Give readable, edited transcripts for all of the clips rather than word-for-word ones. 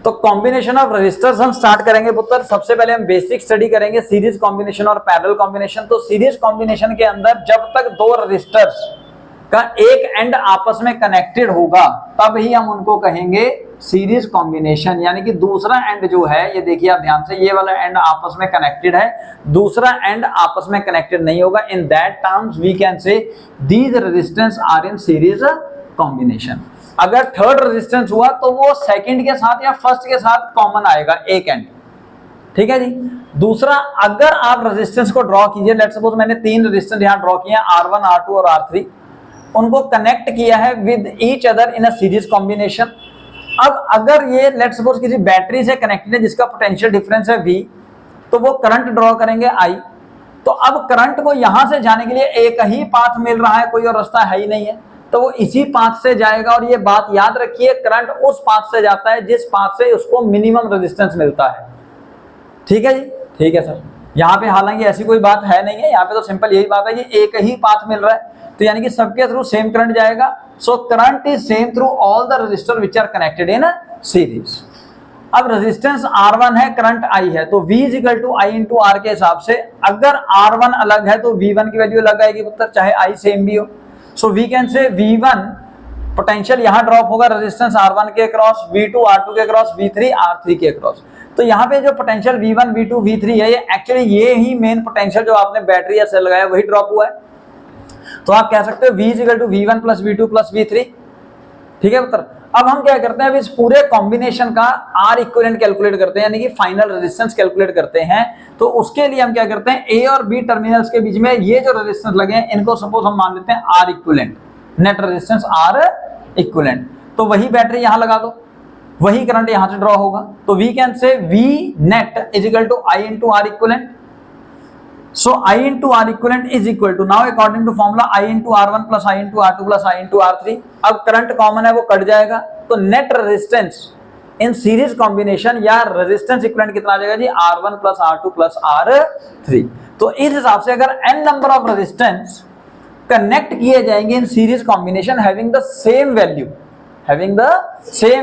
तो combination of registers हम start करेंगे पुत्र। सबसे पहले हम बेसिक स्टडी करेंगे सीरीज कॉम्बिनेशन और पैरेलल कॉम्बिनेशन। तो सीरीज कॉम्बिनेशन के अंदर जब तक दो रजिस्टर्स का एक एंड आपस में कनेक्टेड होगा तब ही हम उनको कहेंगे सीरीज कॉम्बिनेशन, यानी कि दूसरा एंड जो है, ये देखिए आप ध्यान से, ये वाला एंड आपस में कनेक्टेड है, दूसरा एंड आपस में कनेक्टेड नहीं होगा। In that terms we can say these resistance are in series combination. अगर थर्ड रेजिस्टेंस हुआ तो वो सेकंड के साथ या फर्स्ट के साथ कॉमन आएगा एक एंड, ठीक है जी। दूसरा, अगर आप रेजिस्टेंस को ड्रॉ कीजिए, लेट्स सपोज मैंने तीन रेजिस्टेंस यहां ड्रॉ किए हैं, R1, R2 और R3, उनको कनेक्ट किया है with each other in a series combination. अब अगर ये लेट्स सपोज किसी बैटरी से कनेक्टेड है जिसका पोटेंशियल डिफरेंस है V, तो वो करंट ड्रॉ करेंगे I। तो अब करंट को यहां से जाने के लिए एक ही पाथ मिल रहा है, कोई और रास्ता है ही नहीं है, तो वो इसी पाथ से जाएगा। और ये बात याद रखिए, करंट उस पाथ से जाता है जिस पाथ से उसको मिनिमम रेजिस्टेंस मिलता है, ठीक है जी। ठीक है सर, यहाँ पे हालांकि ऐसी कोई बात है नहीं है, यहाँ पे तो सिंपल यही बात है कि एक ही पाथ मिल रहा है, तो यानी कि सबके थ्रू सेम करंट जाएगा। So current is same through all the resistor which are connected in series. अब रेजिस्टेंस R1 है, करंट I है, तो V is equal to I into R के हिसाब से अगर R1 अलग है तो V1 की वैल्यू अलग आएगी पुत्र, चाहे I सेम भी हो। सो वी कैन से V1 पोटेंशियल यहां ड्रॉप होगा रेजिस्टेंस R1 के क्रॉस, V2 R2 के क्रॉस, V3 R3 के क्रॉस। तो यहाँ पे जो पोटेंशियल V1 V2 V3 है, ये एक्चुअली ये ही मेन पोटेंशियल जो आपने बैटरी या सेल लगाया वही ड्रॉप हुआ है। तो आप कह सकते हो V is equal to V1 plus V2 plus V3, ठीक है पुत्र। अब हम क्या करते हैं, अब इस पूरे कॉम्बिनेशन का R इक्विवेलेंट कैलकुलेट करते हैं, यानी कि फाइनल रेजिस्टेंस कैलकुलेट करते हैं। तो उसके लिए हम क्या करते हैं, A और B टर्मिनल्स के बीच में ये जो रेजिस्टेंस लगे हैं इनको सपोज हम मान लेते हैं R equivalent, net resistance R equivalent. तो वही बैटरी यहां लगा दो, वही करंट यहां से ड्रॉ होगा। तो we can say V net is equal to I into R equivalent. So I into R equivalent is equal to, now according to formula, I into R1 plus I into R2 plus I into R3। अब current common है वो cut जाएगा, तो net resistance in series combination या resistance equivalent कितना आ जाएगा जी, R1 plus R2 plus R3। तो इस हिसाब से अगर n number of resistance connect किए जाएंगे in series combination having the same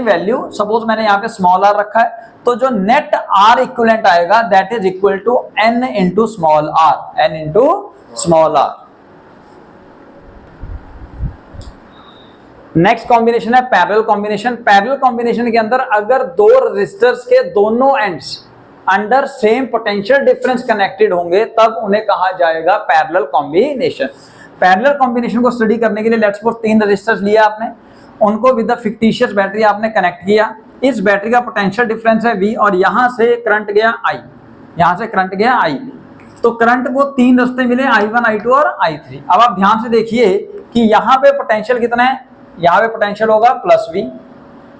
value, suppose मैंने यहाँ पे स्मॉल r रखा है, तो जो नेट R इक्विवेलेंट आएगा that is equal to n into small r। Next combination है पैरेलल कॉम्बिनेशन। पैरेलल कॉम्बिनेशन के अंदर अगर दो रेजिस्टर्स के दोनों ends under same potential difference connected होंगे तब उन्हें कहा जाएगा पैरेलल कॉम्बिनेशन। पैरेलल कॉम्बिनेशन को स्टडी करने के लिए लेट्स सपोज तीन रेजिस्टर्स लिया आपने, उनको विद द फिक्टिशियस बैटरी आपने कनेक्ट किया। इस बैटरी का पोटेंशियल डिफरेंस है V और यहां से करंट गया I, तो करंट को तीन रास्ते मिले, I1 I2 और I3। अब आप ध्यान से देखिए कि यहाँ पे पोटेंशियल कितना है, यहाँ पे पोटेंशियल होगा प्लस V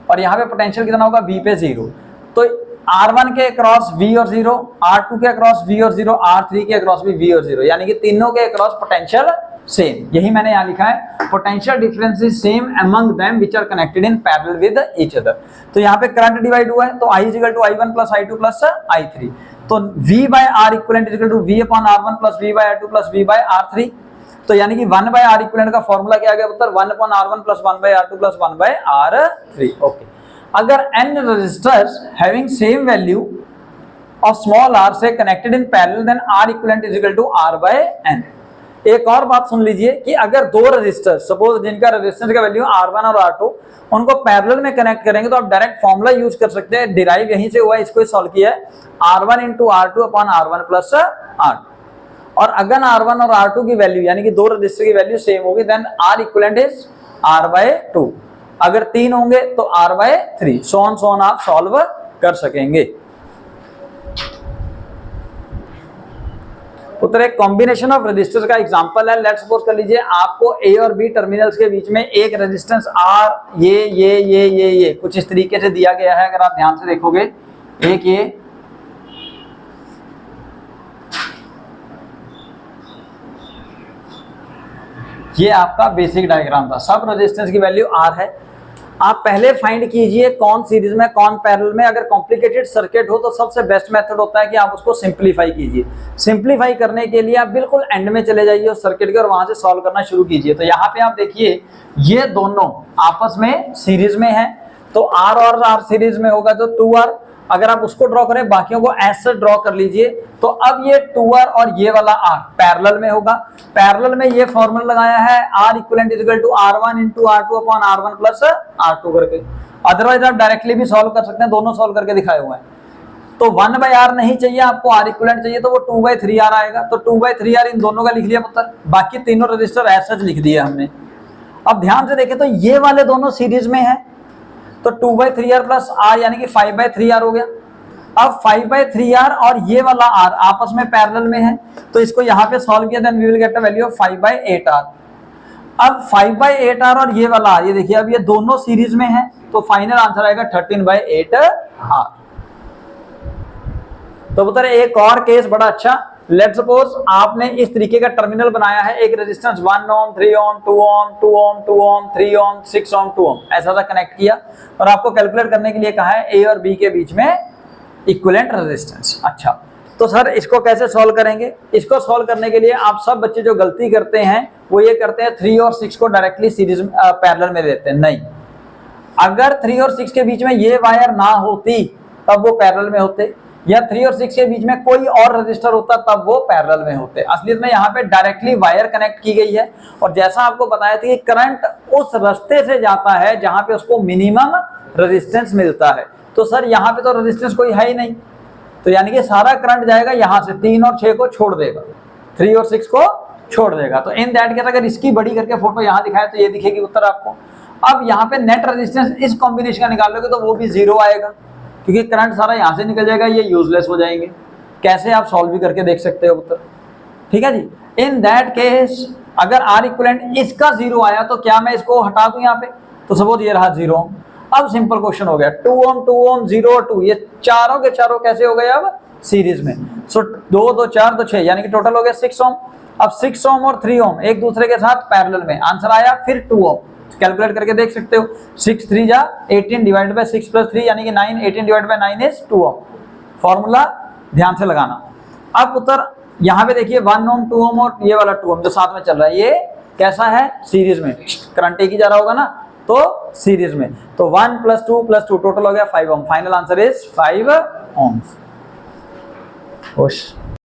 और यहाँ पे पोटेंशियल कितना होगा V पे 0। तो R1 के अक्रॉस V और 0, R2 के अक्रॉस V और 0, R3 के अक्रॉस भी V और 0, यानी कि तीनों के अक्रॉस पोटेंशियल सेम। यही मैंने यहाँ लिखा है, potential difference is same among them which are connected in parallel with each other. तो यहाँ पे करंट डिवाइड हुआ है, तो I is equal to I1 plus I2 plus I3। तो V by R equivalent is equal to V upon R1 plus V by R2 plus V by R3। तो यानी कि 1 बाय R इक्विवेलेंट का formula क्या आ गया पुत्र, 1 upon R1 plus 1 by R2 plus 1 by R3। Okay, अगर n resistors having same value of small r से connected in parallel then R equivalent is equal to R by n। एक और बात सुन लीजिए कि अगर दो रेजिस्टर्स सपोज जिनका रेजिस्टेंस का वैल्यू R1 और R2 उनको पैरेलल में कनेक्ट करेंगे तो आप डायरेक्ट फॉर्मूला यूज कर सकते हैं, डिराइव यहीं से हुआ है, इसको सॉल्व किया है, R1 into R2 upon R1 plus R2। और अगर R1 और R2 की वैल्यू यानी कि दो रेजिस्टर की वैल्यू सेम होगी then R equivalent is R by 2। अगर तीन होंगे तो R बाय 3, सो ऑन आप सॉल्व कर सकेंगे। उत्तर एक कॉम्बिनेशन ऑफ रेजिस्टर्स का एग्जांपल है। लेट्स सपोज कर लीजिए आपको A और B टर्मिनल्स के बीच में एक रेजिस्टेंस R ये कुछ इस तरीके से दिया गया है। अगर आप ध्यान से देखोगे, एक ये आपका बेसिक डायग्राम था, सब रेजिस्टेंस की वैल्यू R है। आप पहले फाइंड कीजिए कौन सीरीज में कौन पैरेलल में। अगर कॉम्प्लिकेटेड सर्किट हो तो सबसे बेस्ट मेथड होता है कि आप उसको सिंपलीफाई कीजिए। सिंपलीफाई करने के लिए आप बिल्कुल एंड में चले जाइए उस सर्किट के और वहां से सॉल्व करना शुरू कीजिए। तो यहाँ पे आप देखिए ये दोनों आपस में सीरीज में है, तो R और R सीरीज में होगा तो 2R, अगर आप उसको ड्रॉ करें बाकियों को ऐसे ड्रॉ कर लीजिए। तो अब ये 2R और ये वाला R पैरेलल में होगा। पैरेलल में ये फॉर्मूला लगाया है R equivalent is equal to R1 into R2 upon R1 plus R2 करके। अदरवाइज आप डायरेक्टली भी सॉल्व कर सकते हैं, दोनों सॉल्व करके दिखाए हुए हैं। तो 1/R नहीं चाहिए आपको, R इक्विवेलेंट चाहिए, तो वो 2/3R आएगा। तो 2/3R इन दोनों का लिख लिया पुत्र, बाकी तीनों रजिस्टर ऐसे लिख दिए हमने। अब ध्यान से देखें तो ये वाले दोनों सीरीज में है, तो 2/3R प्लस R यानी कि 5/3R हो गया। अब 5/3R और ये वाला R आपस में पैरेलल में है, तो इसको यहाँ पे सॉल्व किया, then we will get a value of 5/8R। अब 5/8R और ये वाला R, ये देखिए अब ये दोनों सीरीज में है, तो फाइनल आंसर आएगा 13/8R। तो पुत्र एक और केस बड़ा अच्छा, लेट्स सपोज आपने इस तरीके का टर्मिनल बनाया है, एक रेजिस्टेंस 1 ओम, 3 ओम, 2 ओम, 2 ओम, 2 ओम, 3 ओम, 6 ओम, 2 ओम ऐसा सा कनेक्ट किया, और आपको कैलकुलेट करने के लिए कहा है ए और बी के बीच में इक्विवेलेंट रेजिस्टेंस। अच्छा, तो सर इसको कैसे सॉल्व करेंगे? इसको सॉल्व करने के लिए आप सब बच्चे जो गलती करते हैं वो ये करते हैं 3 और 6 को डायरेक्टली सीरीज पैरेलल में देते हैं। नहीं, अगर 3 और 6 के बीच में ये वायर ना होती तब वो पैरेलल में होते, या 3 और 6 के बीच में कोई और रजिस्टर होता तब वो पैरेलल में होते। असलियत में यहाँ पे डायरेक्टली वायर कनेक्ट की गई है, और जैसा आपको बताया था कि करंट उस रास्ते से जाता है जहां पे उसको मिनिमम रेजिस्टेंस मिलता है। तो सर यहाँ पे तो रेजिस्टेंस कोई है ही नहीं, तो यानी कि सारा करंट जाएगा यहाँ से, 3 और 6 को छोड़ देगा, 3 और 6 को छोड़ देगा। तो इन दैट केस अगर इसकी बड़ी करके फोटो यहाँ दिखाए तो ये दिखेगी उत्तर आपको। अब यहाँ पे नेट रेजिस्टेंस इस कॉम्बिनेशन का निकालोगे तो वो भी 0 आएगा, क्योंकि करंट सारा यहाँ से निकल जाएगा, ये यूजलेस हो जाएंगे। कैसे आप सॉल्व भी करके देख सकते हो उत्तर, ठीक है जी। इन दैट केस अगर R इक्विवेलेंट इसका 0 आया तो क्या मैं इसको हटा दूं यहाँ पे? तो सपोज ये रहा 0 ओम। अब सिंपल क्वेश्चन हो गया, 2 ओम 2 ओम 0 और 2, ये चारों के चारों कैसे हो गए अब सीरीज में। सो 2 2 4 2 6 यानी कि टोटल हो गया 6 ओम। अब 6 ओम और 3 ओम एक दूसरे के साथ पैरेलल में, आंसर आया फिर 2 ओम। कैलकुलेट करके देख सकते हो, 6 3 जा 18 डिवाइडेड बाय 6 प्लस 3 यानी कि 9, 18 divided by 9 is 2 ohm. Formula ध्यान से लगाना। अब उत्तर यहाँ पे देखिए 1 ओम 2 ओम और ये वाला 2 ओम जो साथ में चल रहा है, ये कैसा है सीरीज में, करंट एक ही जा रहा होगा ना, तो सीरीज में। तो 1 + 2 + 2 टोटल हो गया 5 ओम। फाइनल आंसर इज 5 ओम। खुश।